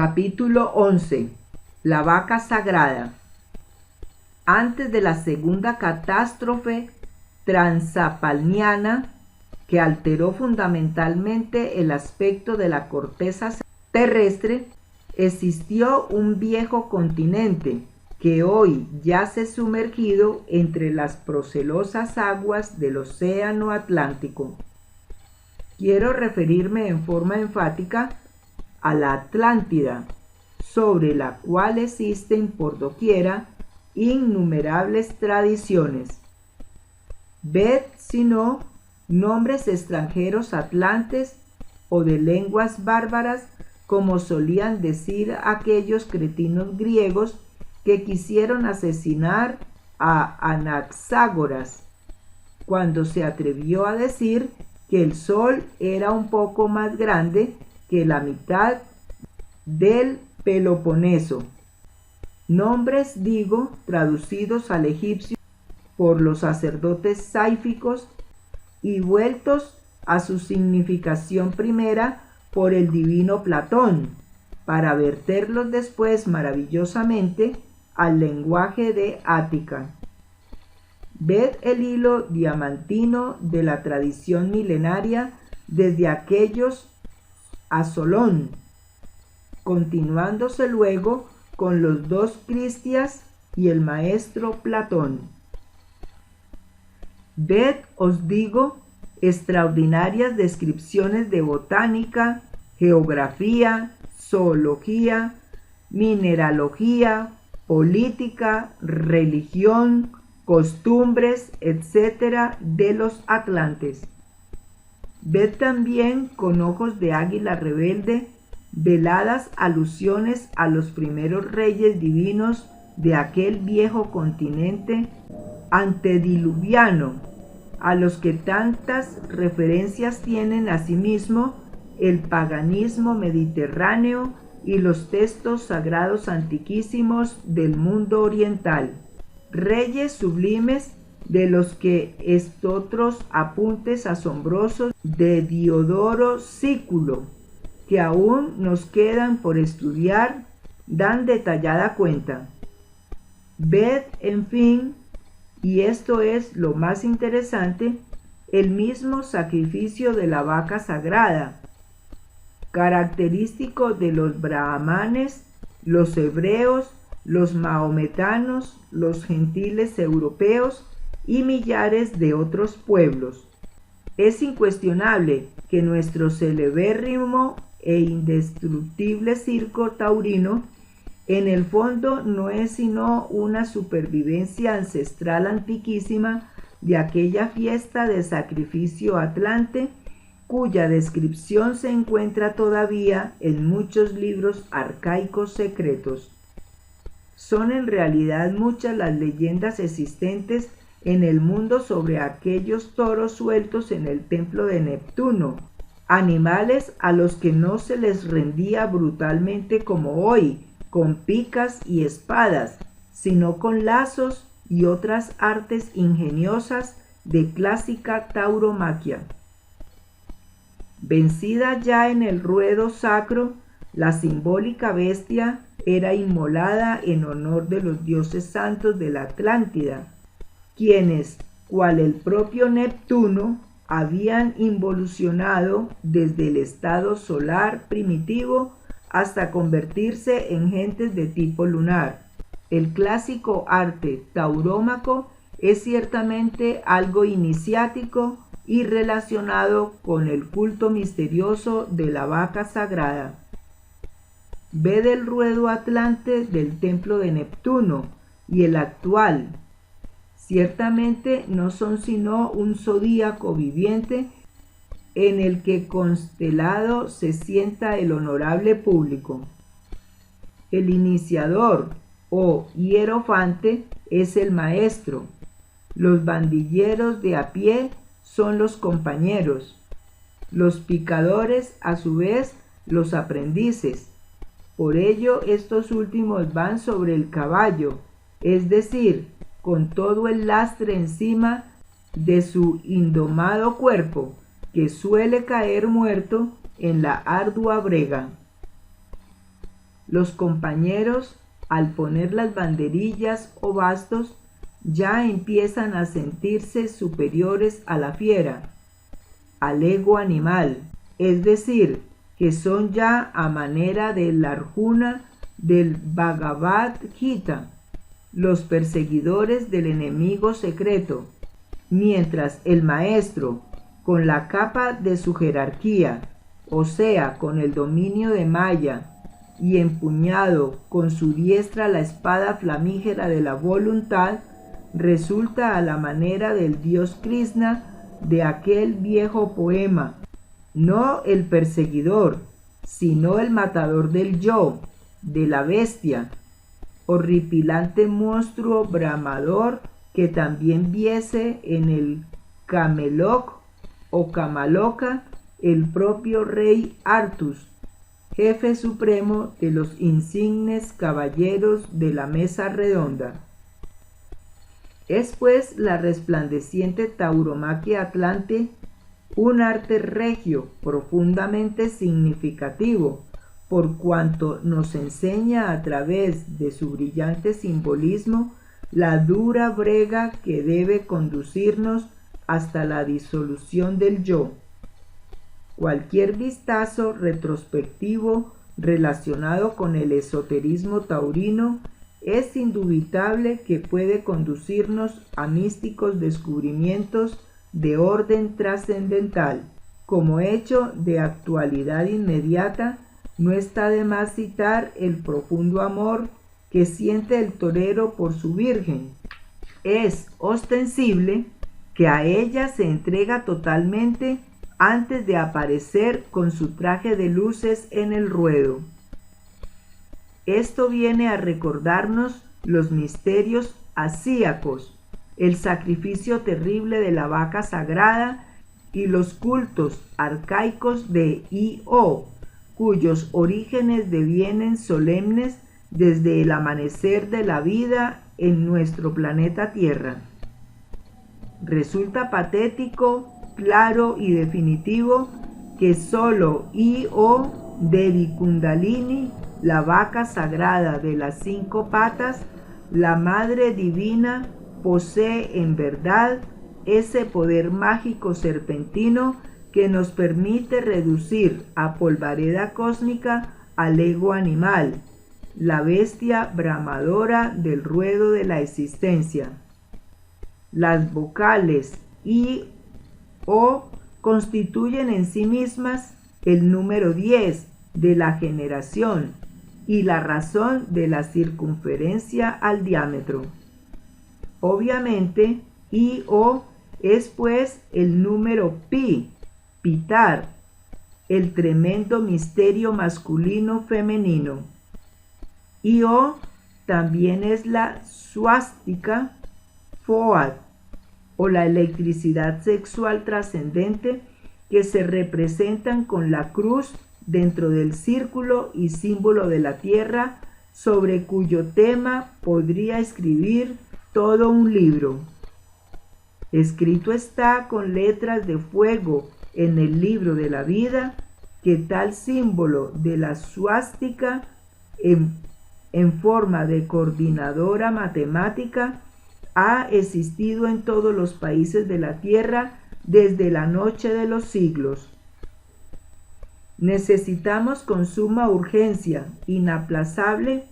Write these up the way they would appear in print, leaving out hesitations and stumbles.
Capítulo 11. La vaca sagrada. Antes de la segunda catástrofe transapalniana, que alteró fundamentalmente el aspecto de la corteza terrestre, existió un viejo continente que hoy yace sumergido entre las procelosas aguas del océano Atlántico. Quiero referirme en forma enfática a la Atlántida, sobre la cual existen por doquiera innumerables tradiciones. Ved, si no, nombres extranjeros atlantes o de lenguas bárbaras, como solían decir aquellos cretinos griegos que quisieron asesinar a Anaxágoras, cuando se atrevió a decir que el sol era un poco más grande que la mitad del Peloponeso. Nombres, digo, traducidos al egipcio por los sacerdotes sáficos y vueltos a su significación primera por el divino Platón, para verterlos después maravillosamente al lenguaje de Ática. Ved el hilo diamantino de la tradición milenaria desde aquellos a Solón, continuándose luego con los dos Cristias y el maestro Platón. Ved, os digo, extraordinarias descripciones de botánica, geografía, zoología, mineralogía, política, religión, costumbres, etc. de los atlantes. Ved también con ojos de águila rebelde veladas alusiones a los primeros reyes divinos de aquel viejo continente antediluviano, a los que tantas referencias tienen asimismo el paganismo mediterráneo y los textos sagrados antiquísimos del mundo oriental, reyes sublimes de los que estotros apuntes asombrosos de Diodoro Sículo, que aún nos quedan por estudiar, dan detallada cuenta. Ved, en fin, y esto es lo más interesante, el mismo sacrificio de la vaca sagrada, característico de los brahmanes, los hebreos, los mahometanos, los gentiles europeos y millares de otros pueblos. Es incuestionable que nuestro celebérrimo e indestructible circo taurino en el fondo no es sino una supervivencia ancestral antiquísima de aquella fiesta de sacrificio atlante, cuya descripción se encuentra todavía en muchos libros arcaicos secretos. Son en realidad muchas las leyendas existentes en el mundo sobre aquellos toros sueltos en el templo de Neptuno, animales a los que no se les rendía brutalmente como hoy, con picas y espadas, sino con lazos y otras artes ingeniosas de clásica tauromaquia. Vencida ya en el ruedo sacro, la simbólica bestia era inmolada en honor de los dioses santos de la Atlántida, quienes, cual el propio Neptuno, habían involucionado desde el estado solar primitivo hasta convertirse en gentes de tipo lunar. El clásico arte taurómaco es ciertamente algo iniciático y relacionado con el culto misterioso de la vaca sagrada. Ved el ruedo atlante del templo de Neptuno y el actual. Ciertamente no son sino un zodíaco viviente en el que constelado se sienta el honorable público. El iniciador o hierofante es el maestro. Los bandilleros de a pie son los compañeros. Los picadores, a su vez, los aprendices. Por ello, estos últimos van sobre el caballo, es decir, con todo el lastre encima de su indomado cuerpo, que suele caer muerto en la ardua brega. Los compañeros, al poner las banderillas o bastos, ya empiezan a sentirse superiores a la fiera, al ego animal, es decir, que son ya a manera del Arjuna del Bhagavad Gita, los perseguidores del enemigo secreto, mientras el maestro, con la capa de su jerarquía, o sea, con el dominio de Maya, y empuñado con su diestra la espada flamígera de la voluntad, resulta a la manera del dios Krishna de aquel viejo poema, no el perseguidor, sino el matador del yo, de la bestia, horripilante monstruo bramador que también viese en el Camelok o Kamaloka el propio rey Artus, jefe supremo de los insignes caballeros de la mesa redonda. Es pues la resplandeciente tauromaquia atlante un arte regio profundamente significativo, por cuanto nos enseña a través de su brillante simbolismo la dura brega que debe conducirnos hasta la disolución del yo. Cualquier vistazo retrospectivo relacionado con el esoterismo taurino es indubitable que puede conducirnos a místicos descubrimientos de orden trascendental. Como hecho de actualidad inmediata, no está de más citar el profundo amor que siente el torero por su virgen. Es ostensible que a ella se entrega totalmente antes de aparecer con su traje de luces en el ruedo. Esto viene a recordarnos los misterios asíacos, el sacrificio terrible de la vaca sagrada y los cultos arcaicos de Io, cuyos orígenes devienen solemnes desde el amanecer de la vida en nuestro planeta Tierra. Resulta patético, claro y definitivo que solo Io Devi Kundalini, la vaca sagrada de las 5 patas, la Madre Divina, posee en verdad ese poder mágico serpentino que nos permite reducir a polvareda cósmica al ego animal, la bestia bramadora del ruedo de la existencia. Las vocales I, O constituyen en sí mismas el número 10 de la generación y la razón de la circunferencia al diámetro. Obviamente, I-O es pues el número Pi, Pitar, el tremendo misterio masculino-femenino. I-O también es la suástica, Foad, o la electricidad sexual trascendente que se representan con la cruz dentro del círculo y símbolo de la tierra, sobre cuyo tema podría escribir todo un libro. Escrito está con letras de fuego en el libro de la vida que tal símbolo de la suástica en forma de coordinadora matemática ha existido en todos los países de la tierra desde la noche de los siglos. Necesitamos con suma urgencia, inaplazable,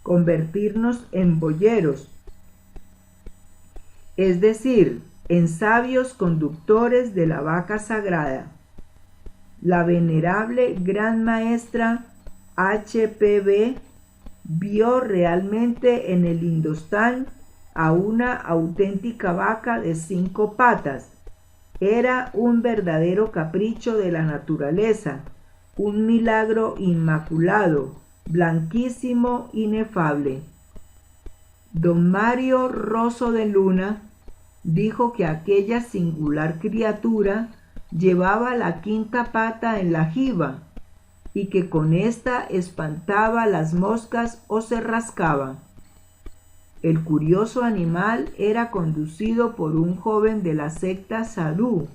convertirnos en boyeros, es decir, en sabios conductores de la vaca sagrada. La venerable Gran Maestra HPB vio realmente en el Indostán a una auténtica vaca de 5 patas. Era un verdadero capricho de la naturaleza, un milagro inmaculado, blanquísimo, inefable. Don Mario Rosso de Luna dijo que aquella singular criatura llevaba la 5ª pata en la jiba y que con ésta espantaba las moscas o se rascaba. El curioso animal era conducido por un joven de la secta Sadhu.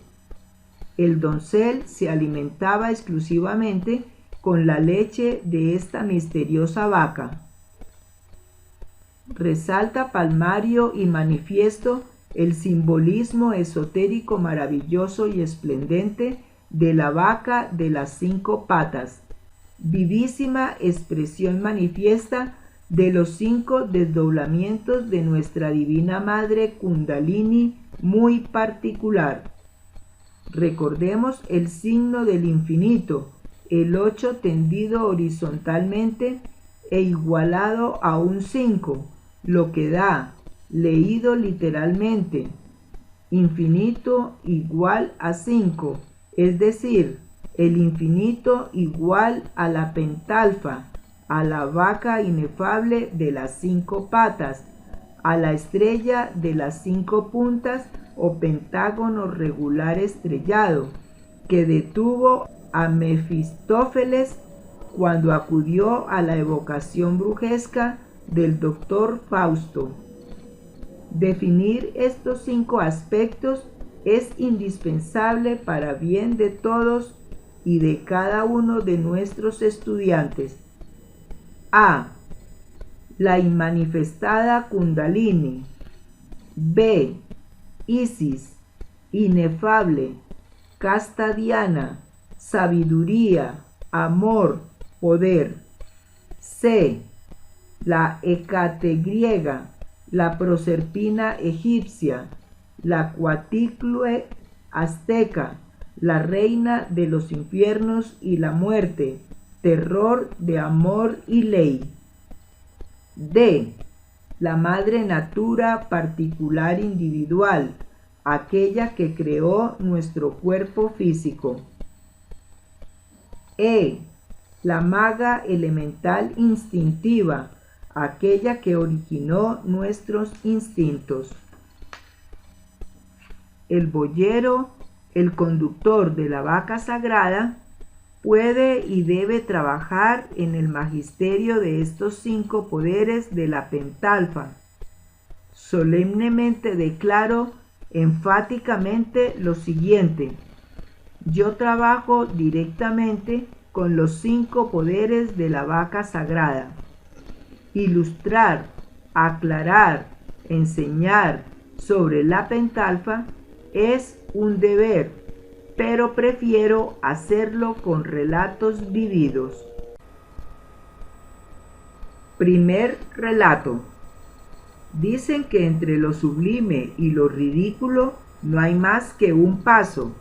El doncel se alimentaba exclusivamente con la leche de esta misteriosa vaca. Resalta palmario y manifiesto el simbolismo esotérico maravilloso y esplendente de la vaca de las 5 patas, vivísima expresión manifiesta de los 5 desdoblamientos de nuestra Divina Madre Kundalini muy particular. Recordemos el signo del infinito, el 8 tendido horizontalmente e igualado a un 5, lo que da, leído literalmente, infinito igual a 5, es decir, el infinito igual a la pentalfa, a la vaca inefable de las 5 patas, a la estrella de las 5 puntas o pentágono regular estrellado, que detuvo a Mefistófeles cuando acudió a la evocación brujesca del doctor Fausto. Definir estos 5 aspectos es indispensable para bien de todos y de cada uno de nuestros estudiantes. A. La inmanifestada Kundalini. B. Isis, inefable, casta Diana, sabiduría, amor, poder. C. La Hécate griega, la Proserpina egipcia, la Cuaticlue azteca, la reina de los infiernos y la muerte, terror de amor y ley. D. La madre natura particular individual, aquella que creó nuestro cuerpo físico. E. La maga elemental instintiva, aquella que originó nuestros instintos. El boyero, el conductor de la vaca sagrada, puede y debe trabajar en el magisterio de estos 5 poderes de la pentalfa. Solemnemente declaro enfáticamente lo siguiente: yo trabajo directamente con los 5 poderes de la vaca sagrada. Ilustrar, aclarar, enseñar sobre la pentalfa es un deber, pero prefiero hacerlo con relatos vividos. Primer relato. Dicen que entre lo sublime y lo ridículo no hay más que un paso,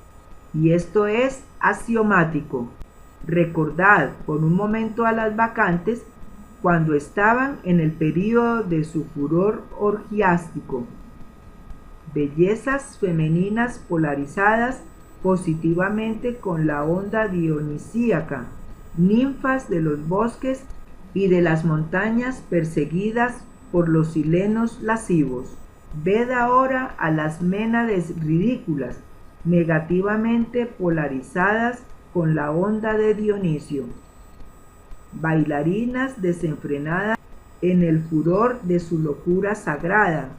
y esto es axiomático. Recordad por un momento a las bacantes cuando estaban en el período de su furor orgiástico. Bellezas femeninas polarizadas positivamente con la onda dionisíaca, ninfas de los bosques y de las montañas perseguidas por los silenos lascivos. Ved ahora a las ménades ridículas, negativamente polarizadas con la onda de Dionisio. Bailarinas desenfrenadas en el furor de su locura sagrada,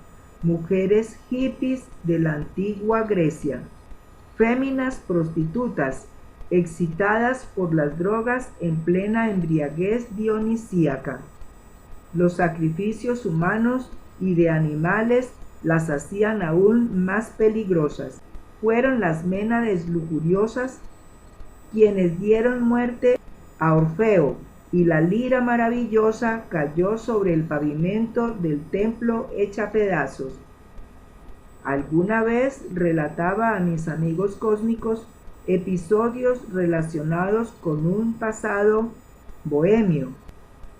mujeres hippies de la antigua Grecia, féminas prostitutas excitadas por las drogas en plena embriaguez dionisíaca. Los sacrificios humanos y de animales las hacían aún más peligrosas. Fueron las ménades lujuriosas quienes dieron muerte a Orfeo, y la lira maravillosa cayó sobre el pavimento del templo hecha pedazos. Alguna vez relataba a mis amigos cósmicos episodios relacionados con un pasado bohemio.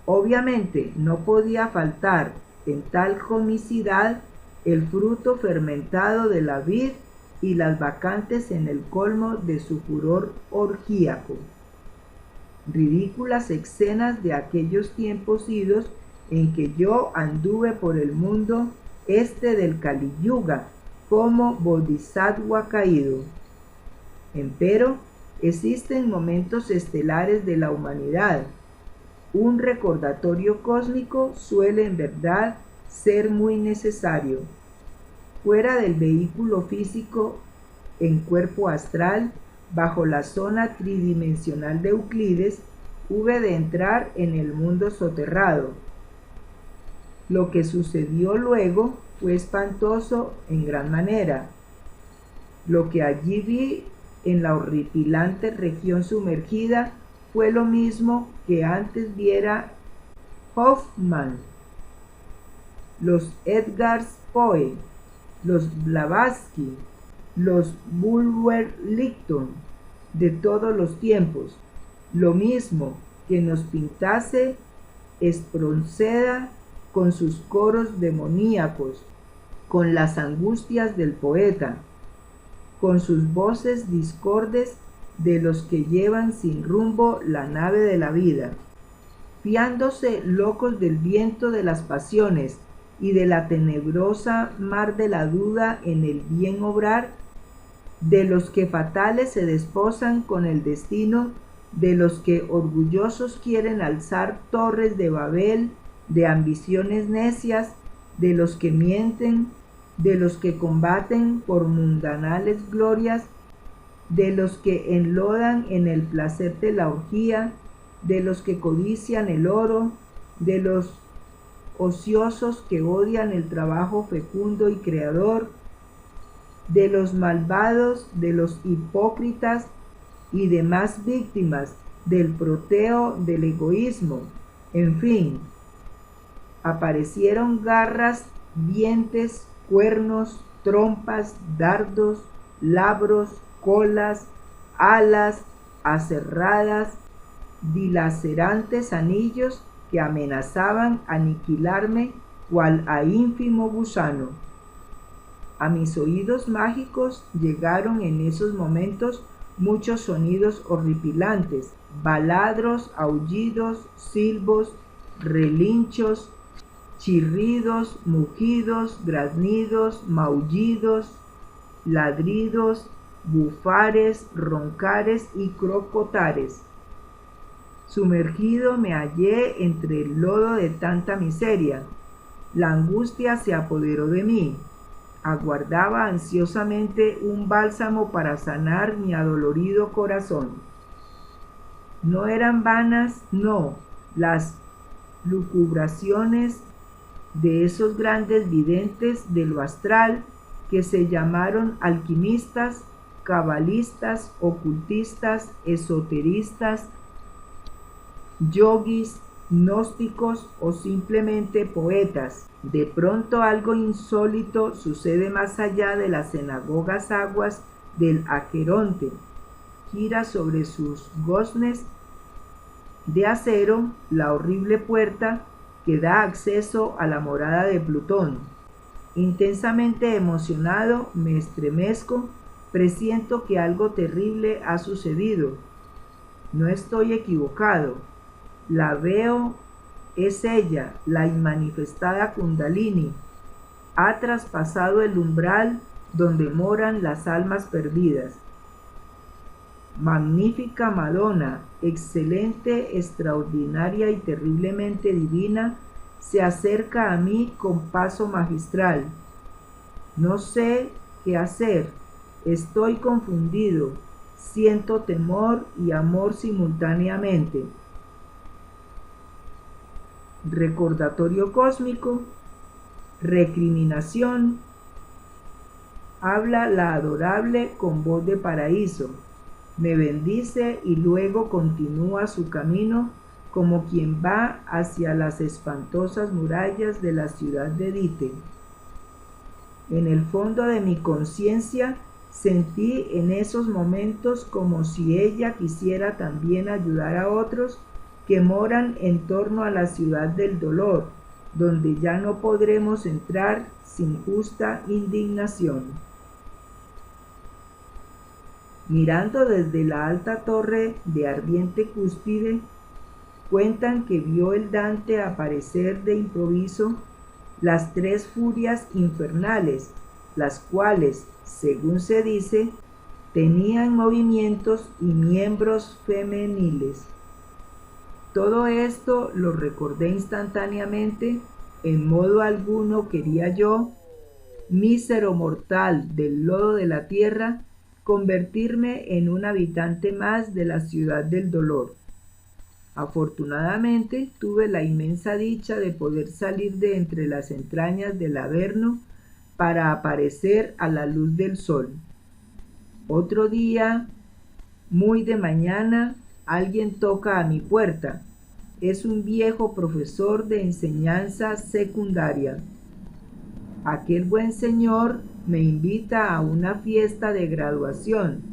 Obviamente no podía faltar en tal comicidad el fruto fermentado de la vid y las bacantes en el colmo de su furor orgíaco. Ridículas escenas de aquellos tiempos idos en que yo anduve por el mundo del Kali Yuga como bodhisattva caído. Empero, existen momentos estelares de la humanidad. Un recordatorio cósmico suele en verdad ser muy necesario. Fuera del vehículo físico, en cuerpo astral, bajo la zona tridimensional de Euclides, hube de entrar en el mundo soterrado. Lo que sucedió luego fue espantoso en gran manera. Lo que allí vi en la horripilante región sumergida fue lo mismo que antes viera Hoffmann, los Edgar Poe, los Blavatsky, los Bulwer-Lytton de todos los tiempos, lo mismo que nos pintase Espronceda con sus coros demoníacos, con las angustias del poeta, con sus voces discordes de los que llevan sin rumbo la nave de la vida, fiándose locos del viento de las pasiones y de la tenebrosa mar de la duda en el bien obrar, de los que fatales se desposan con el destino, de los que orgullosos quieren alzar torres de Babel, de ambiciones necias, de los que mienten, de los que combaten por mundanales glorias, de los que enlodan en el placer de la orgía, de los que codician el oro, de los ociosos que odian el trabajo fecundo y creador, de los malvados, de los hipócritas y demás víctimas del proteo del egoísmo. En fin, aparecieron garras, dientes, cuernos, trompas, dardos, labros, colas, alas aserradas, dilacerantes anillos que amenazaban aniquilarme cual a ínfimo gusano. A mis oídos mágicos llegaron en esos momentos muchos sonidos horripilantes, baladros, aullidos, silbos, relinchos, chirridos, mugidos, graznidos, maullidos, ladridos, bufares, roncares y crocotares. Sumergido me hallé entre el lodo de tanta miseria. La angustia se apoderó de mí. Aguardaba ansiosamente un bálsamo para sanar mi adolorido corazón. No eran vanas, no, las lucubraciones de esos grandes videntes de lo astral que se llamaron alquimistas, cabalistas, ocultistas, esoteristas, yogis, gnósticos o simplemente poetas. De pronto algo insólito sucede más allá de las cenagogas aguas del Aqueronte. Gira sobre sus goznes de acero la horrible puerta que da acceso a la morada de Plutón. Intensamente emocionado me estremezco, presiento que algo terrible ha sucedido. No estoy equivocado. La veo, es ella, la inmanifestada Kundalini. Ha traspasado el umbral donde moran las almas perdidas. Magnífica Madonna, excelente, extraordinaria y terriblemente divina, se acerca a mí con paso magistral. No sé qué hacer, estoy confundido, siento temor y amor simultáneamente. Recordatorio cósmico, recriminación. Habla la adorable con voz de paraíso. Me bendice y luego continúa su camino como quien va hacia las espantosas murallas de la ciudad de Dite. En el fondo de mi conciencia sentí en esos momentos como si ella quisiera también ayudar a otros que moran en torno a la ciudad del dolor, donde ya no podremos entrar sin justa indignación. Mirando desde la alta torre de ardiente cúspide, cuentan que vio el Dante aparecer de improviso las tres furias infernales, las cuales, según se dice, tenían movimientos y miembros femeniles. Todo esto lo recordé instantáneamente, en modo alguno quería yo, mísero mortal del lodo de la tierra, convertirme en un habitante más de la ciudad del dolor. Afortunadamente tuve la inmensa dicha de poder salir de entre las entrañas del Averno para aparecer a la luz del sol. Otro día, muy de mañana, alguien toca a mi puerta. Es un viejo profesor de enseñanza secundaria. Aquel buen señor me invita a una fiesta de graduación.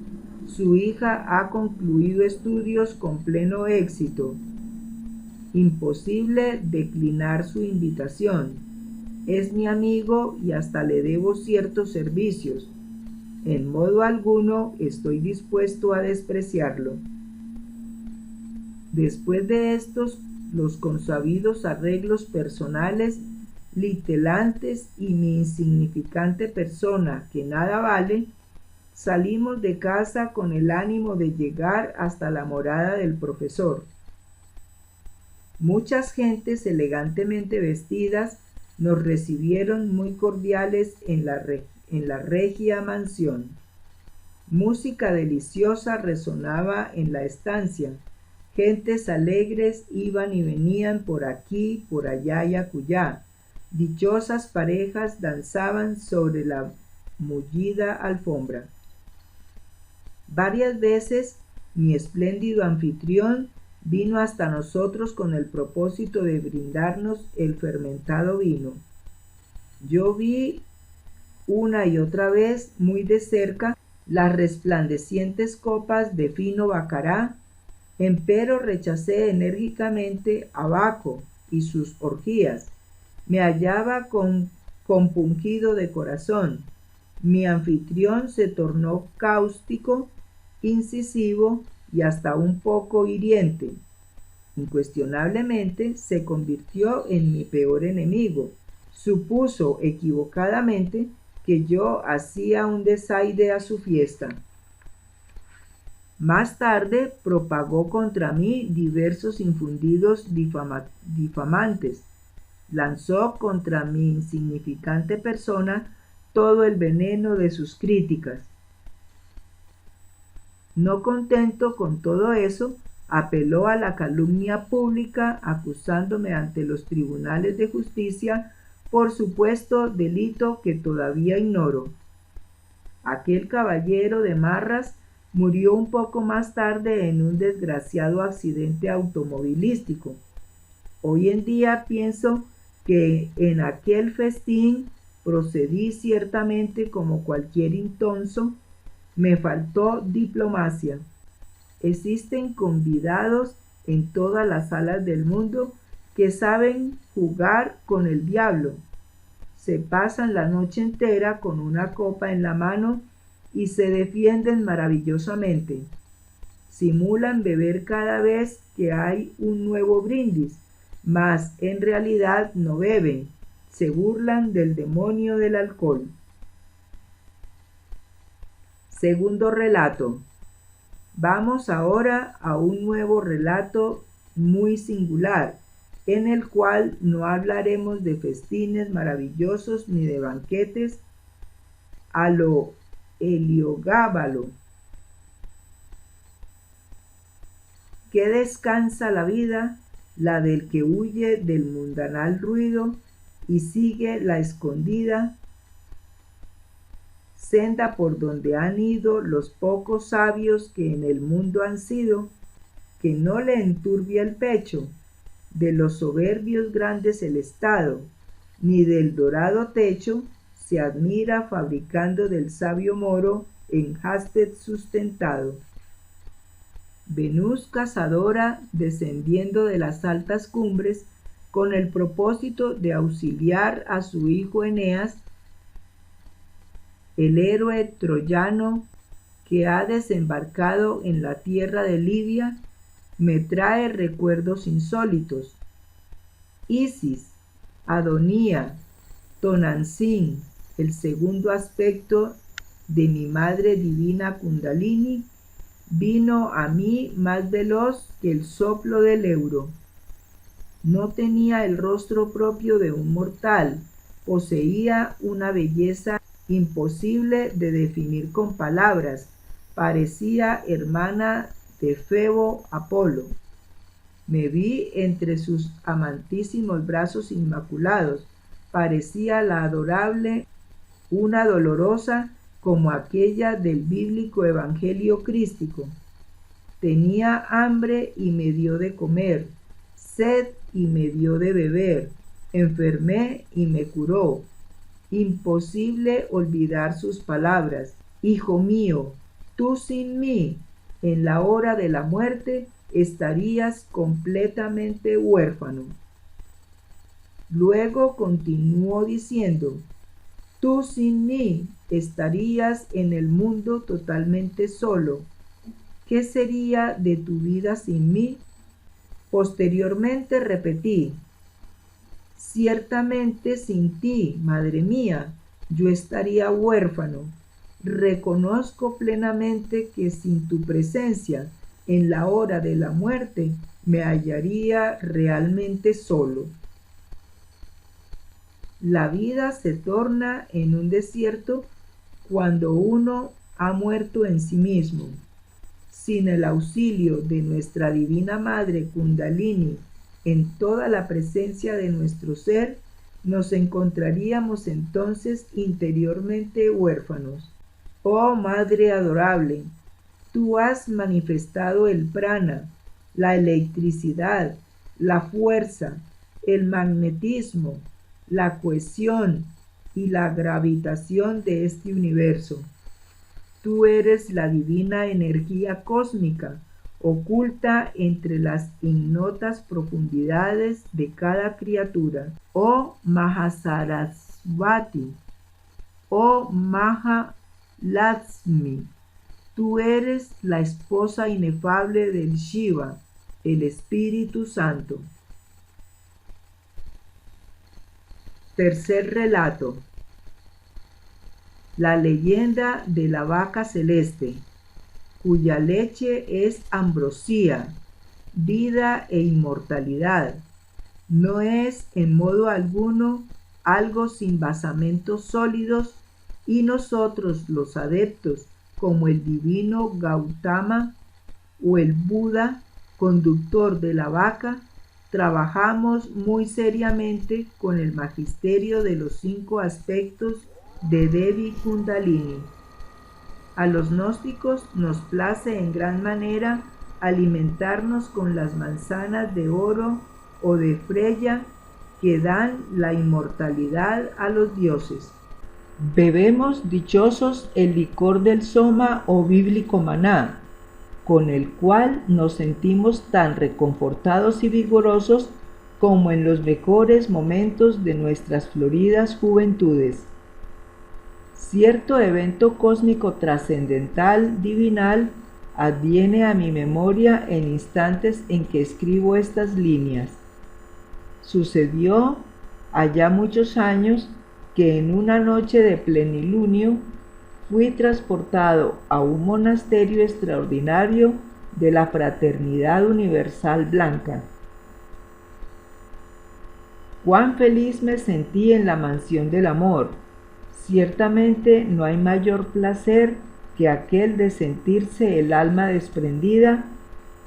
Su hija ha concluido estudios con pleno éxito. Imposible declinar su invitación. Es mi amigo y hasta le debo ciertos servicios. En modo alguno estoy dispuesto a despreciarlo. Después de estos, los consabidos arreglos personales, litelantes y mi insignificante persona, que nada vale, salimos de casa con el ánimo de llegar hasta la morada del profesor. Muchas gentes elegantemente vestidas nos recibieron muy cordiales en la regia mansión. Música deliciosa resonaba en la estancia. Gentes alegres iban y venían por aquí, por allá y acullá. Dichosas parejas danzaban sobre la mullida alfombra. Varias veces mi espléndido anfitrión vino hasta nosotros con el propósito de brindarnos el fermentado vino. Yo vi una y otra vez muy de cerca las resplandecientes copas de fino bacará, empero rechacé enérgicamente a Baco y sus orgías. Me hallaba compungido de corazón. Mi anfitrión se tornó cáustico, incisivo y hasta un poco hiriente. Incuestionablemente se convirtió en mi peor enemigo. Supuso equivocadamente que yo hacía un desaire a su fiesta. Más tarde propagó contra mí diversos infundidos difamantes. Lanzó contra mi insignificante persona todo el veneno de sus críticas. No contento con todo eso, apeló a la calumnia pública acusándome ante los tribunales de justicia por supuesto delito que todavía ignoro. Aquel caballero de Marras murió un poco más tarde en un desgraciado accidente automovilístico. Hoy en día pienso que en aquel festín procedí ciertamente como cualquier intonso. Me faltó diplomacia. Existen convidados en todas las salas del mundo que saben jugar con el diablo. Se pasan la noche entera con una copa en la mano y se defienden maravillosamente. Simulan beber cada vez que hay un nuevo brindis, mas en realidad no beben. Se burlan del demonio del alcohol. Segundo relato. Vamos ahora a un nuevo relato muy singular, en el cual no hablaremos de festines maravillosos ni de banquetes a lo Heliogábalo. ¿Qué descansa la vida? La del que huye del mundanal ruido y sigue la escondida senda por donde han ido los pocos sabios que en el mundo han sido, que no le enturbia el pecho, de los soberbios grandes el estado, ni del dorado techo se admira fabricando del sabio moro en Hasted sustentado. Venus cazadora descendiendo de las altas cumbres con el propósito de auxiliar a su hijo Eneas, el héroe troyano que ha desembarcado en la tierra de Libia, me trae recuerdos insólitos. Isis, Adonía, Tonantzin, el segundo aspecto de mi madre divina Kundalini, vino a mí más veloz que el soplo del euro. No tenía el rostro propio de un mortal, poseía una belleza imposible de definir con palabras, parecía hermana de Febo Apolo. Me vi entre sus amantísimos brazos inmaculados. Parecía la adorable, una dolorosa como aquella del bíblico evangelio crístico. Tenía hambre y me dio de comer, sed y me dio de beber, enfermé y me curó. Imposible olvidar sus palabras. Hijo mío, tú sin mí, en la hora de la muerte, estarías completamente huérfano. Luego continuó diciendo, tú sin mí estarías en el mundo totalmente solo. ¿Qué sería de tu vida sin mí? Posteriormente repetí, ciertamente sin ti, madre mía, yo estaría huérfano. Reconozco plenamente que sin tu presencia, en la hora de la muerte, me hallaría realmente solo. La vida se torna en un desierto cuando uno ha muerto en sí mismo. Sin el auxilio de nuestra Divina Madre Kundalini en toda la presencia de nuestro ser, nos encontraríamos entonces interiormente huérfanos. Oh Madre adorable, tú has manifestado el prana, la electricidad, la fuerza, el magnetismo, la cohesión y la gravitación de este universo. Tú eres la divina energía cósmica, oculta entre las ignotas profundidades de cada criatura. Oh Mahasarasvati, oh Mahalakshmi, tú eres la esposa inefable del Shiva, el Espíritu Santo. Tercer relato. La leyenda de la vaca celeste, cuya leche es ambrosía, vida e inmortalidad. No es en modo alguno algo sin basamentos sólidos, y nosotros los adeptos, como el divino Gautama o el Buda, conductor de la vaca, trabajamos muy seriamente con el magisterio de los 5 aspectos de Devi Kundalini. A los gnósticos nos place en gran manera alimentarnos con las manzanas de oro o de Freya que dan la inmortalidad a los dioses. Bebemos dichosos el licor del soma o bíblico maná, con el cual nos sentimos tan reconfortados y vigorosos como en los mejores momentos de nuestras floridas juventudes. Cierto evento cósmico trascendental, divinal, adviene a mi memoria en instantes en que escribo estas líneas. Sucedió, allá muchos años, que en una noche de plenilunio fui transportado a un monasterio extraordinario de la Fraternidad Universal Blanca. Cuán feliz me sentí en la mansión del amor. Ciertamente no hay mayor placer que aquel de sentirse el alma desprendida.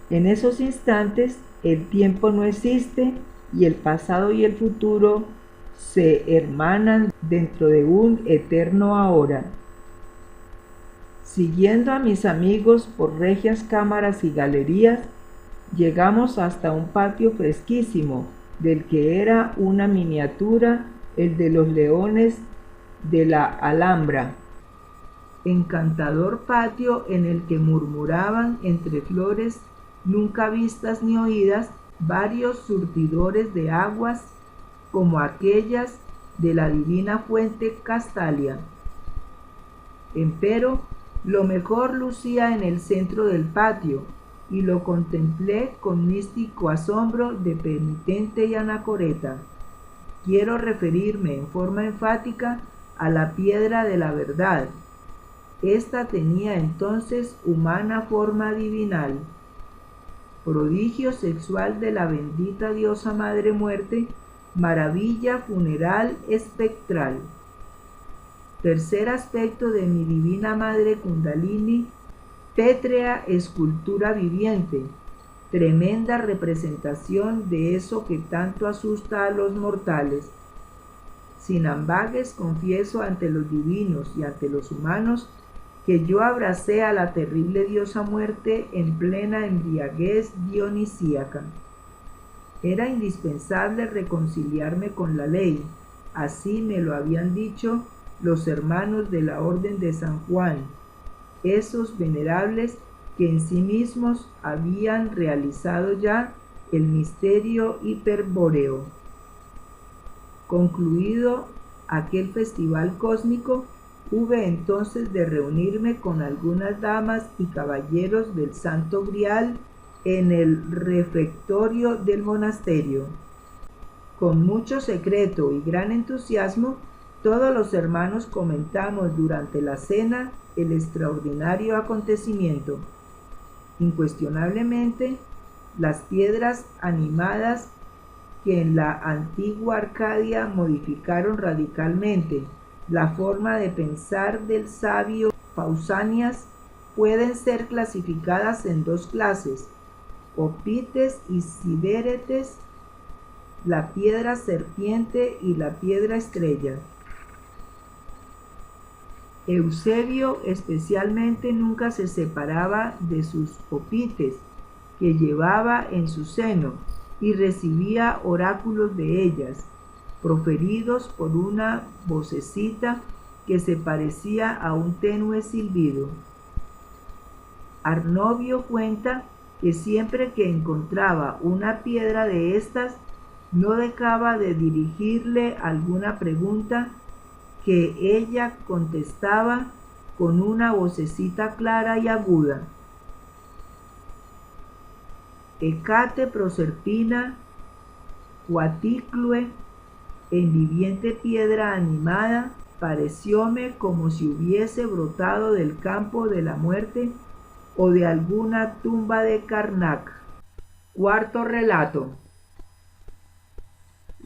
En esos instantes el tiempo no existe y el pasado y el futuro se hermanan dentro de un eterno ahora. Siguiendo a mis amigos por regias cámaras y galerías, llegamos hasta un patio fresquísimo, del que era una miniatura el de los leones de la Alhambra. Encantador patio en el que murmuraban entre flores nunca vistas ni oídas varios surtidores de aguas como aquellas de la divina fuente Castalia. Empero, lo mejor lucía en el centro del patio, y lo contemplé con místico asombro de penitente y anacoreta. Quiero referirme en forma enfática a la piedra de la verdad. Esta tenía entonces humana forma divinal. Prodigio sexual de la bendita diosa Madre Muerte, maravilla funeral espectral. Tercer aspecto de mi divina Madre Kundalini, pétrea escultura viviente, tremenda representación de eso que tanto asusta a los mortales. Sin ambages confieso ante los divinos y ante los humanos que yo abracé a la terrible diosa muerte en plena embriaguez dionisíaca. Era indispensable reconciliarme con la ley, así me lo habían dicho los hermanos de la Orden de San Juan, esos venerables que en sí mismos habían realizado ya el misterio hiperbóreo. Concluido aquel festival cósmico, hube entonces de reunirme con algunas damas y caballeros del Santo Grial en el refectorio del monasterio. Con mucho secreto y gran entusiasmo, todos los hermanos comentamos durante la cena el extraordinario acontecimiento. Incuestionablemente, las piedras animadas que en la antigua Arcadia modificaron radicalmente la forma de pensar del sabio Pausanias pueden ser clasificadas en dos clases: opites y sidéretes, la piedra serpiente y la piedra estrella. Eusebio especialmente nunca se separaba de sus opites que llevaba en su seno y recibía oráculos de ellas, proferidos por una vocecita que se parecía a un tenue silbido. Arnovio cuenta que siempre que encontraba una piedra de estas, no dejaba de dirigirle alguna pregunta que ella contestaba con una vocecita clara y aguda. Hecate Proserpina Quaticlue, en viviente piedra animada, parecióme como si hubiese brotado del campo de la muerte o de alguna tumba de Karnak. Cuarto relato.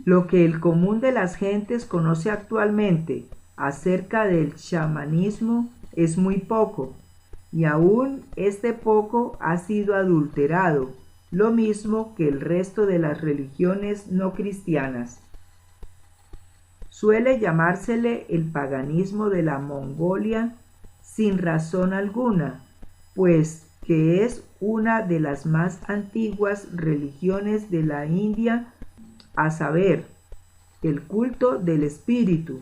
Lo que el común de las gentes conoce actualmente acerca del chamanismo es muy poco, y aún este poco ha sido adulterado, lo mismo que el resto de las religiones no cristianas. Suele llamársele el paganismo de la Mongolia sin razón alguna, pues que es una de las más antiguas religiones de la India, a saber, el culto del espíritu,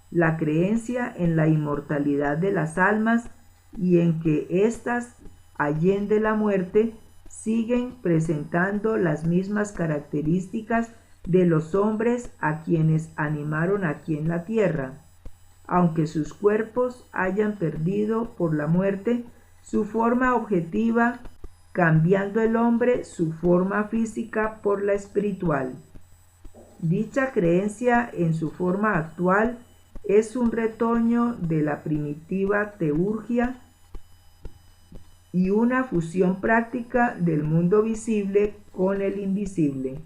la creencia en la inmortalidad de las almas y en que éstas, allende la muerte, siguen presentando las mismas características de los hombres a quienes animaron aquí en la tierra, aunque sus cuerpos hayan perdido por la muerte su forma objetiva, cambiando el hombre su forma física por la espiritual. Dicha creencia en su forma actual es un retoño de la primitiva teurgia y una fusión práctica del mundo visible con el invisible.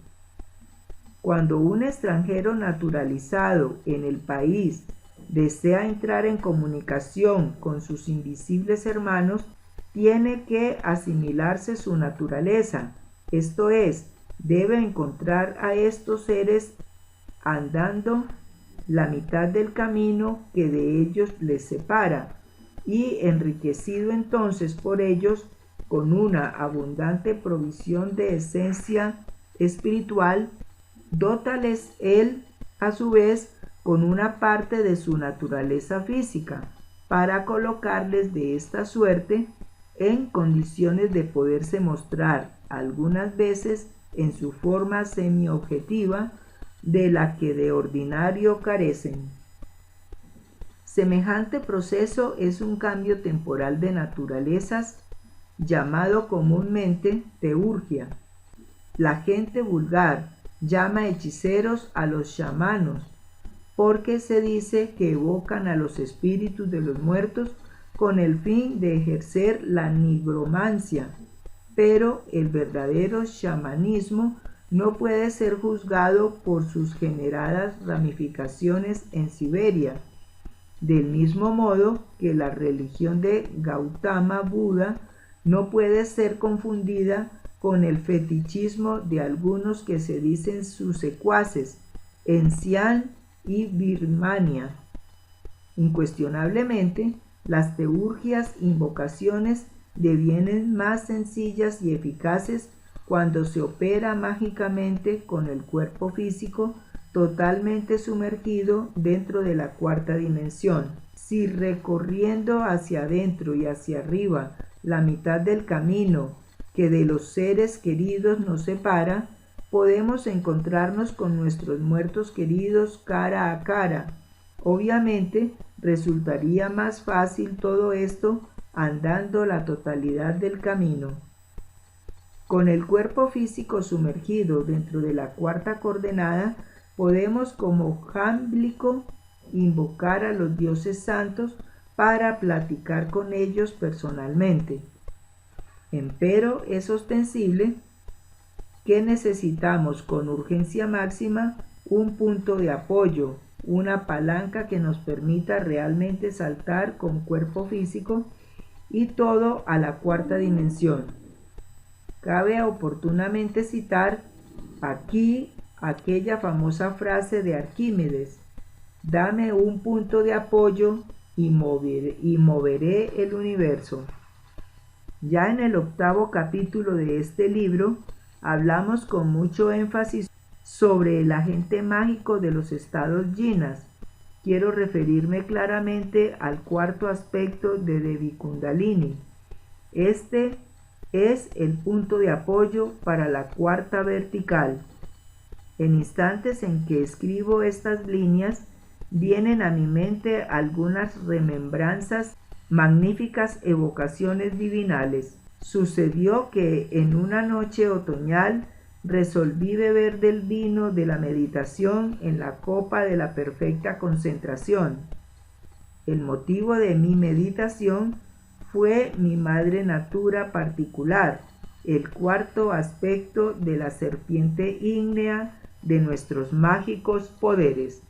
Cuando un extranjero naturalizado en el país desea entrar en comunicación con sus invisibles hermanos, tiene que asimilarse su naturaleza, esto es, debe encontrar a estos seres andando la mitad del camino que de ellos les separa, y enriquecido entonces por ellos con una abundante provisión de esencia espiritual, dótales él a su vez con una parte de su naturaleza física, para colocarles de esta suerte en condiciones de poderse mostrar algunas veces en su forma semiobjetiva de la que de ordinario carecen. Semejante proceso es un cambio temporal de naturalezas llamado comúnmente teurgia. La gente vulgar llama hechiceros a los chamanos porque se dice que evocan a los espíritus de los muertos con el fin de ejercer la nigromancia, pero el verdadero chamanismo no puede ser juzgado por sus generadas ramificaciones en Siberia, del mismo modo que la religión de Gautama Buda no puede ser confundida con el fetichismo de algunos que se dicen sus secuaces en Xi'an y Birmania. Incuestionablemente, las teurgias invocaciones devienen más sencillas y eficaces cuando se opera mágicamente con el cuerpo físico totalmente sumergido dentro de la cuarta dimensión. Si recorriendo hacia adentro y hacia arriba la mitad del camino que de los seres queridos nos separa, podemos encontrarnos con nuestros muertos queridos cara a cara. Obviamente, resultaría más fácil todo esto andando la totalidad del camino. Con el cuerpo físico sumergido dentro de la cuarta coordenada, podemos como Jámblico invocar a los dioses santos para platicar con ellos personalmente. Empero es ostensible que necesitamos con urgencia máxima un punto de apoyo, una palanca que nos permita realmente saltar con cuerpo físico y todo a la cuarta dimensión. Cabe oportunamente citar aquí aquella famosa frase de Arquímedes: dame un punto de apoyo y moveré el universo. Ya en el 8º capítulo de este libro hablamos con mucho énfasis sobre el agente mágico de los estados yinas. Quiero referirme claramente al cuarto aspecto de Devi Kundalini. Este es el punto de apoyo para la cuarta vertical. En instantes en que escribo estas líneas, vienen a mi mente algunas remembranzas, magníficas evocaciones divinales. Sucedió que en una noche otoñal resolví beber del vino de la meditación en la copa de la perfecta concentración. El motivo de mi meditación fue mi madre natura particular, el cuarto aspecto de la serpiente ígnea de nuestros mágicos poderes.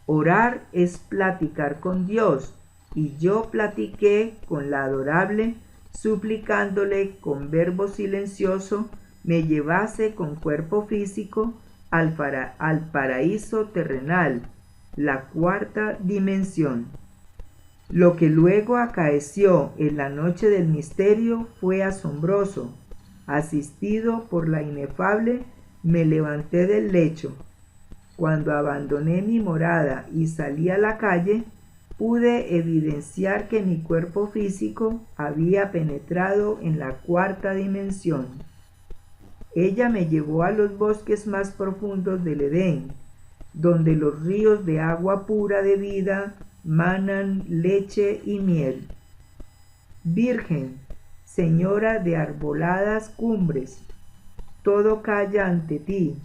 Orar es platicar con Dios, y yo platiqué con la adorable, suplicándole con verbo silencioso me llevase con cuerpo físico al paraíso terrenal, la cuarta dimensión. Lo que luego acaeció en la noche del misterio fue asombroso. Asistido por la inefable, me levanté del lecho. Cuando abandoné mi morada y salí a la calle, pude evidenciar que mi cuerpo físico había penetrado en la cuarta dimensión. Ella me llevó a los bosques más profundos del Edén, donde los ríos de agua pura de vida manan leche y miel. Virgen, señora de arboladas cumbres, todo calla ante ti.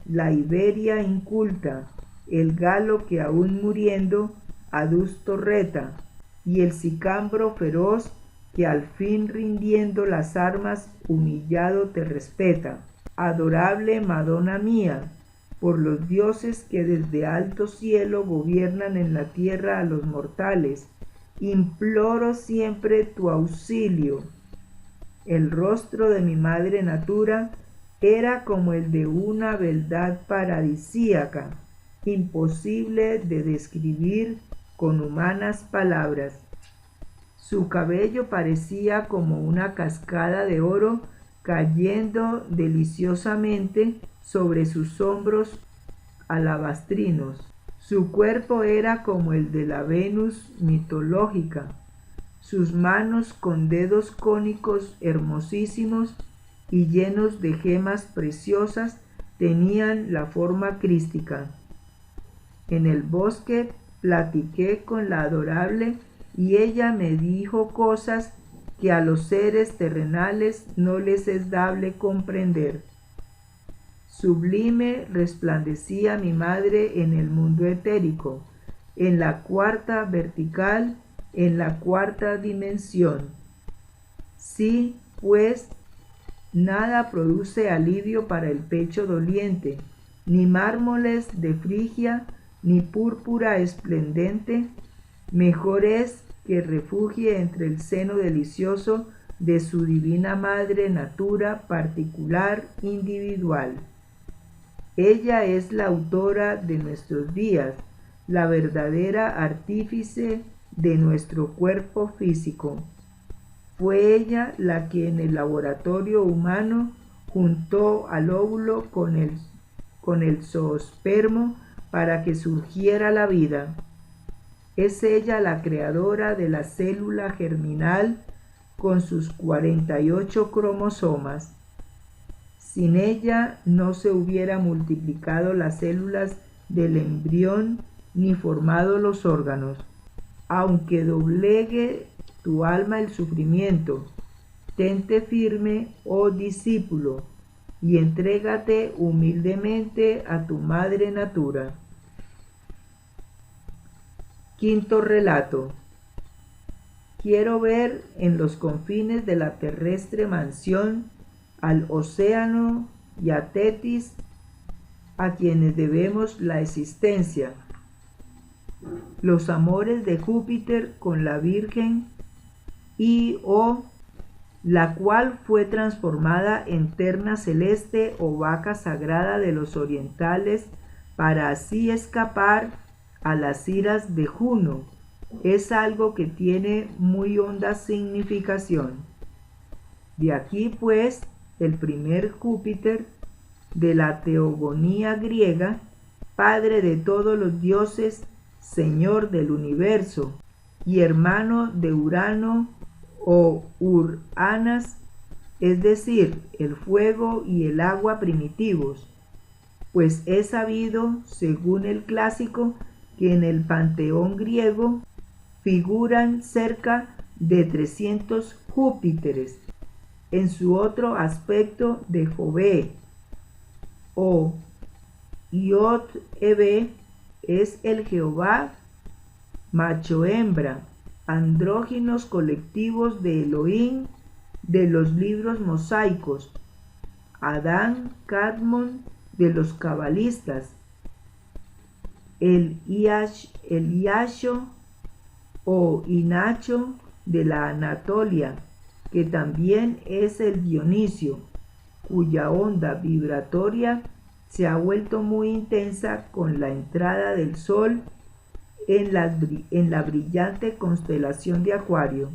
La Iberia inculta, el galo que aún muriendo adusto reta, y el sicambro feroz que al fin rindiendo las armas humillado te respeta. Adorable Madonna mía, por los dioses que desde alto cielo gobiernan en la tierra a los mortales, imploro siempre tu auxilio. El rostro de mi madre natura era como el de una beldad paradisíaca, imposible de describir con humanas palabras. Su cabello parecía como una cascada de oro cayendo deliciosamente sobre sus hombros alabastrinos. Su cuerpo era como el de la Venus mitológica. Sus manos con dedos cónicos hermosísimos y llenos de gemas preciosas tenían la forma crística. En el bosque platiqué con la adorable y ella me dijo cosas que a los seres terrenales no les es dable comprender. Sublime resplandecía mi madre en el mundo etérico, en la cuarta vertical, en la cuarta dimensión. Sí, pues, nada produce alivio para el pecho doliente, ni mármoles de Frigia, ni púrpura esplendente. Mejor es que refugie entre el seno delicioso de su divina madre natura particular individual. Ella es la autora de nuestros días, la verdadera artífice de nuestro cuerpo físico. Fue ella la que en el laboratorio humano juntó al óvulo con el zoospermo para que surgiera la vida. Es ella la creadora de la célula germinal con sus 48 cromosomas. Sin ella no se hubiera multiplicado las células del embrión ni formado los órganos. Aunque doblegue tu alma el sufrimiento, tente firme, oh discípulo, y entrégate humildemente a tu madre natura. Quinto relato. Quiero ver en los confines de la terrestre mansión al océano y a Tetis, a quienes debemos la existencia, los amores de Júpiter con la Virgen Io, la cual fue transformada en terna celeste o vaca sagrada de los orientales para así escapar a las iras de Juno, es algo que tiene muy honda significación. De aquí pues el primer Júpiter de la teogonía griega, padre de todos los dioses, señor del universo y hermano de Urano o Uranas, es decir, el fuego y el agua primitivos, pues es sabido, según el clásico, que en el panteón griego figuran cerca de 300 Júpiteres, en su otro aspecto de Jove o Iot-Ebe es el Jehová macho-hembra, andróginos colectivos de Elohim de los libros mosaicos, Adán Cadmon de los cabalistas, el Iasho o Inacho de la Anatolia, que también es el Dionisio, cuya onda vibratoria se ha vuelto muy intensa con la entrada del Sol en la brillante constelación de Acuario.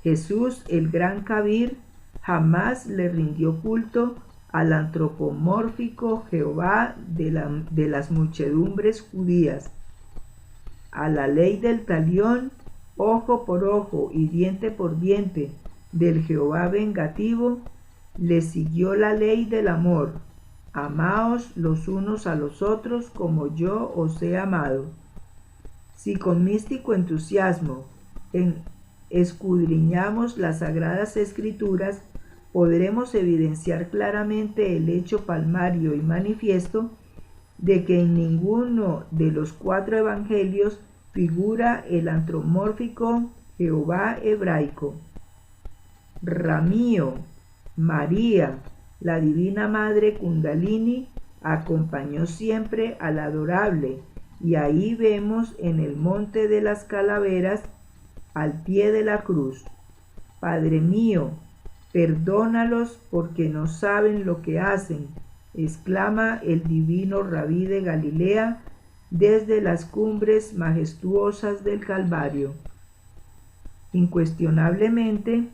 Jesús, el gran Kabir, jamás le rindió culto al antropomórfico Jehová de las muchedumbres judías. A la ley del talión, ojo por ojo y diente por diente del Jehová vengativo, le siguió la ley del amor. Amaos los unos a los otros como yo os he amado. Si con místico entusiasmo escudriñamos las sagradas escrituras, podremos evidenciar claramente el hecho palmario y manifiesto de que en ninguno de los 4 evangelios figura el antropomórfico Jehová hebraico. Ramío, María, la Divina Madre Kundalini, acompañó siempre al adorable, y ahí vemos en el Monte de las Calaveras, al pie de la cruz: Padre mío, perdónalos porque no saben lo que hacen, exclama el divino Rabí de Galilea desde las cumbres majestuosas del Calvario. Incuestionablemente,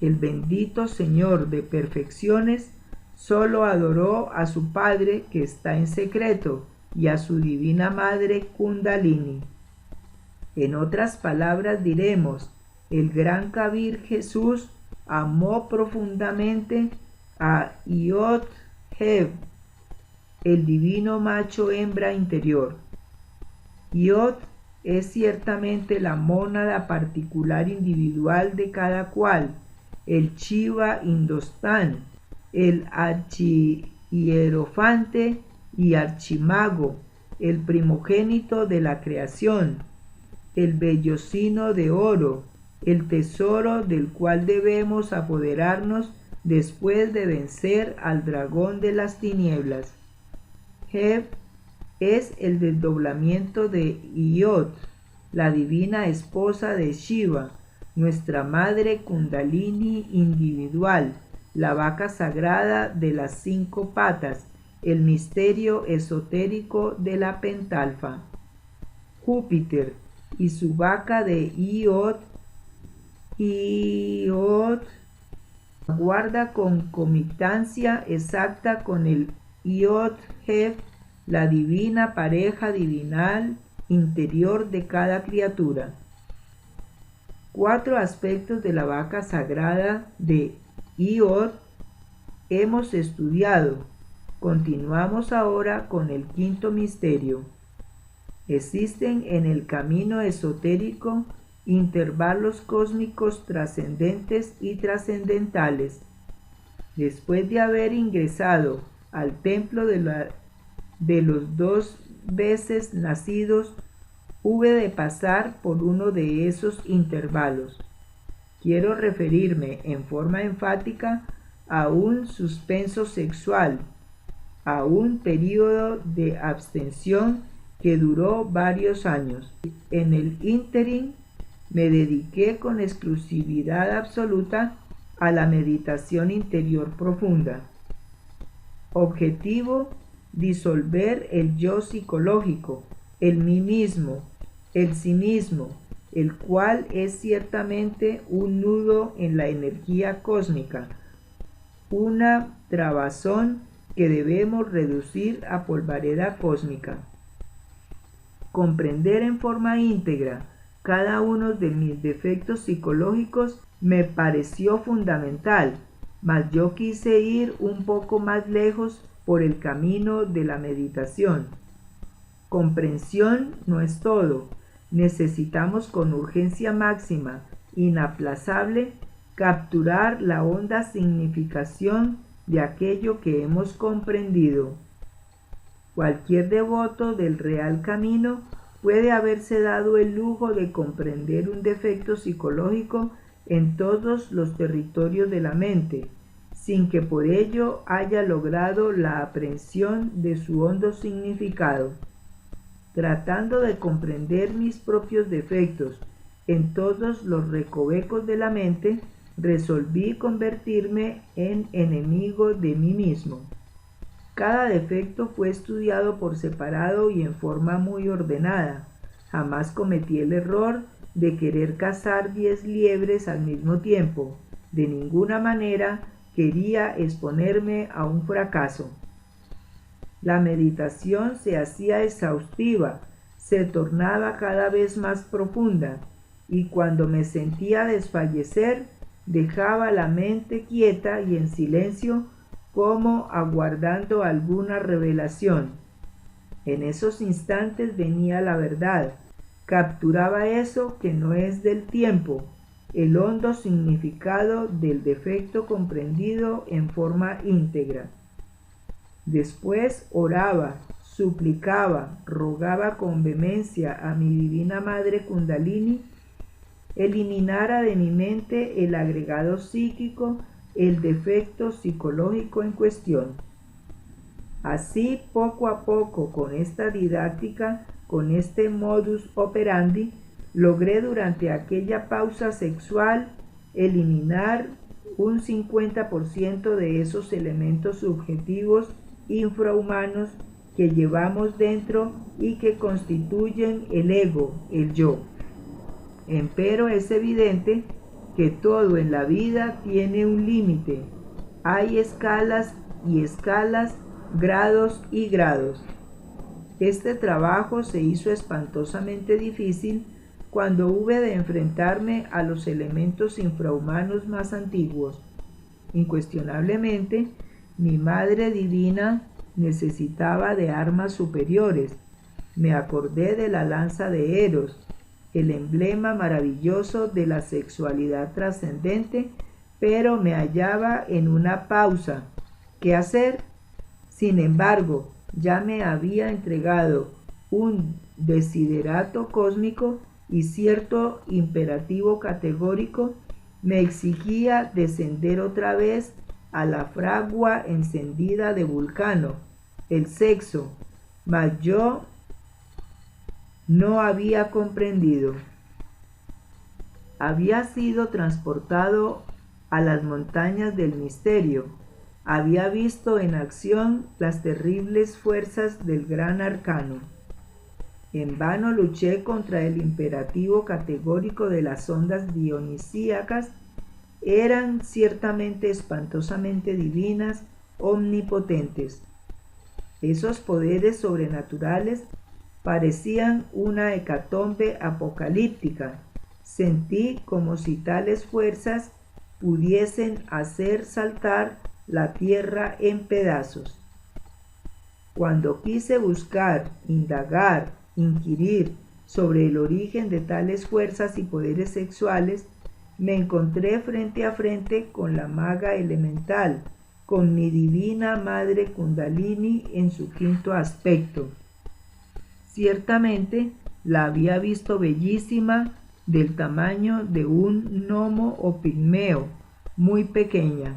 el bendito Señor de perfecciones solo adoró a su Padre que está en secreto y a su Divina Madre Kundalini. En otras palabras diremos, el gran Kabir Jesús amó profundamente a Iot-Heb, el divino macho hembra interior. Iot es ciertamente la mónada particular individual de cada cual, el Shiva Indostán, el archihierofante y archimago, el primogénito de la creación, el vellocino de oro, el tesoro del cual debemos apoderarnos después de vencer al dragón de las tinieblas. Heb es el desdoblamiento de Iot, la divina esposa de Shiva, nuestra madre Kundalini individual, la vaca sagrada de las 5 patas, el misterio esotérico de la pentalfa. Júpiter y su vaca de Iod guarda concomitancia exacta con el Iod-Hef, la divina pareja divinal interior de cada criatura. 4 aspectos de la vaca sagrada de Iod hemos estudiado. Continuamos ahora con el 5º misterio. Existen en el camino esotérico intervalos cósmicos trascendentes y trascendentales. Después de haber ingresado al templo de los 2 veces nacidos, hube de pasar por uno de esos intervalos. Quiero referirme en forma enfática a un suspenso sexual, a un período de abstención que duró varios años. En el ínterin me dediqué con exclusividad absoluta a la meditación interior profunda. Objetivo: disolver el yo psicológico, el mí mismo, el sí mismo, el cual es ciertamente un nudo en la energía cósmica, una trabazón que debemos reducir a polvareda cósmica. Comprender en forma íntegra cada uno de mis defectos psicológicos me pareció fundamental, mas yo quise ir un poco más lejos por el camino de la meditación. Comprensión no es todo. Necesitamos con urgencia máxima, inaplazable, capturar la honda significación de aquello que hemos comprendido. Cualquier devoto del real camino puede haberse dado el lujo de comprender un defecto psicológico en todos los territorios de la mente, sin que por ello haya logrado la aprehensión de su hondo significado. Tratando de comprender mis propios defectos en todos los recovecos de la mente, resolví convertirme en enemigo de mí mismo. Cada defecto fue estudiado por separado y en forma muy ordenada. Jamás cometí el error de querer cazar 10 liebres al mismo tiempo. De ninguna manera quería exponerme a un fracaso. La meditación se hacía exhaustiva, se tornaba cada vez más profunda, y cuando me sentía desfallecer, dejaba la mente quieta y en silencio, como aguardando alguna revelación. En esos instantes venía la verdad, capturaba eso que no es del tiempo, el hondo significado del defecto comprendido en forma íntegra. Después oraba, suplicaba, rogaba con vehemencia a mi divina madre Kundalini eliminara de mi mente el agregado psíquico, el defecto psicológico en cuestión. Así, poco a poco, con esta didáctica, con este modus operandi, logré durante aquella pausa sexual eliminar un 50% de esos elementos subjetivos infrahumanos que llevamos dentro y que constituyen el ego, el yo. Empero es evidente que todo en la vida tiene un límite. Hay escalas y escalas, grados y grados. Este trabajo se hizo espantosamente difícil cuando hube de enfrentarme a los elementos infrahumanos más antiguos. Incuestionablemente, mi Madre Divina necesitaba de armas superiores. Me acordé de la lanza de Eros, el emblema maravilloso de la sexualidad trascendente, pero me hallaba en una pausa. ¿Qué hacer? Sin embargo, ya me había entregado un desiderato cósmico y cierto imperativo categórico me exigía descender otra vez a la fragua encendida de Vulcano, el sexo, mas yo no había comprendido. Había sido transportado a las montañas del misterio. Había visto en acción las terribles fuerzas del gran arcano. En vano luché contra el imperativo categórico de las ondas dionisíacas. Eran ciertamente espantosamente divinas, omnipotentes. Esos poderes sobrenaturales parecían una hecatombe apocalíptica. Sentí como si tales fuerzas pudiesen hacer saltar la tierra en pedazos. Cuando quise buscar, indagar, inquirir sobre el origen de tales fuerzas y poderes sexuales, me encontré frente a frente con la maga elemental, con mi divina madre Kundalini en su quinto aspecto. Ciertamente la había visto bellísima, del tamaño de un gnomo o pigmeo, muy pequeña.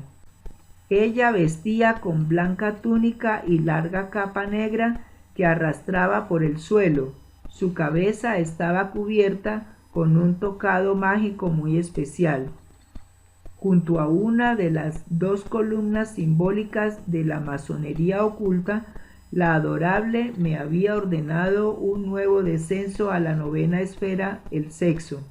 Ella vestía con blanca túnica y larga capa negra que arrastraba por el suelo. Su cabeza estaba cubierta con un tocado mágico muy especial. Junto a una de las dos columnas simbólicas de la masonería oculta, la adorable me había ordenado un nuevo descenso a la novena esfera, el sexo.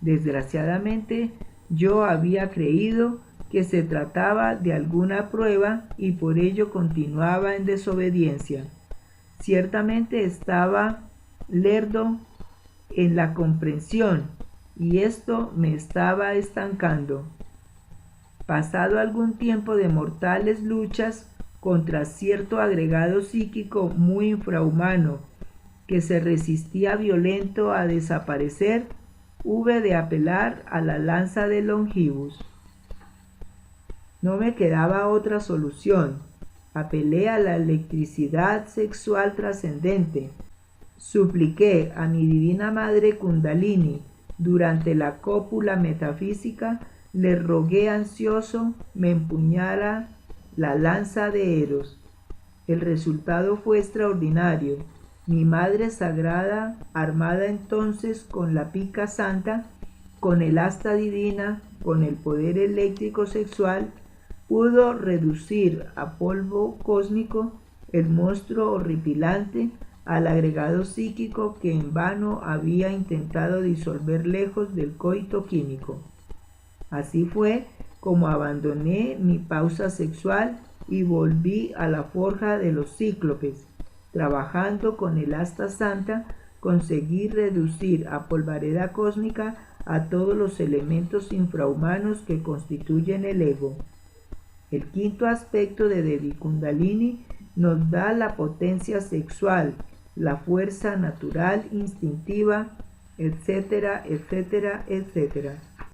Desgraciadamente, yo había creído que se trataba de alguna prueba y por ello continuaba en desobediencia. Ciertamente estaba lerdo en la comprensión y esto me estaba estancando. Pasado algún tiempo de mortales luchas contra cierto agregado psíquico muy infrahumano que se resistía violento a desaparecer, hube de apelar a la lanza de Longibus. No me quedaba otra solución. Apelé a la electricidad sexual trascendente. Supliqué a mi divina madre Kundalini durante la cópula metafísica, le rogué ansioso me empuñara la lanza de Eros. El resultado fue extraordinario. Mi madre sagrada, armada entonces con la pica santa, con el asta divina, con el poder eléctrico sexual, pudo reducir a polvo cósmico el monstruo horripilante al agregado psíquico que en vano había intentado disolver lejos del coito químico. Así fue como abandoné mi pausa sexual y volví a la forja de los cíclopes. Trabajando con el asta santa, conseguí reducir a polvareda cósmica a todos los elementos infrahumanos que constituyen el ego. El quinto aspecto de Devi Kundalini nos da la potencia sexual, la fuerza natural instintiva, etcétera, etcétera, etcétera.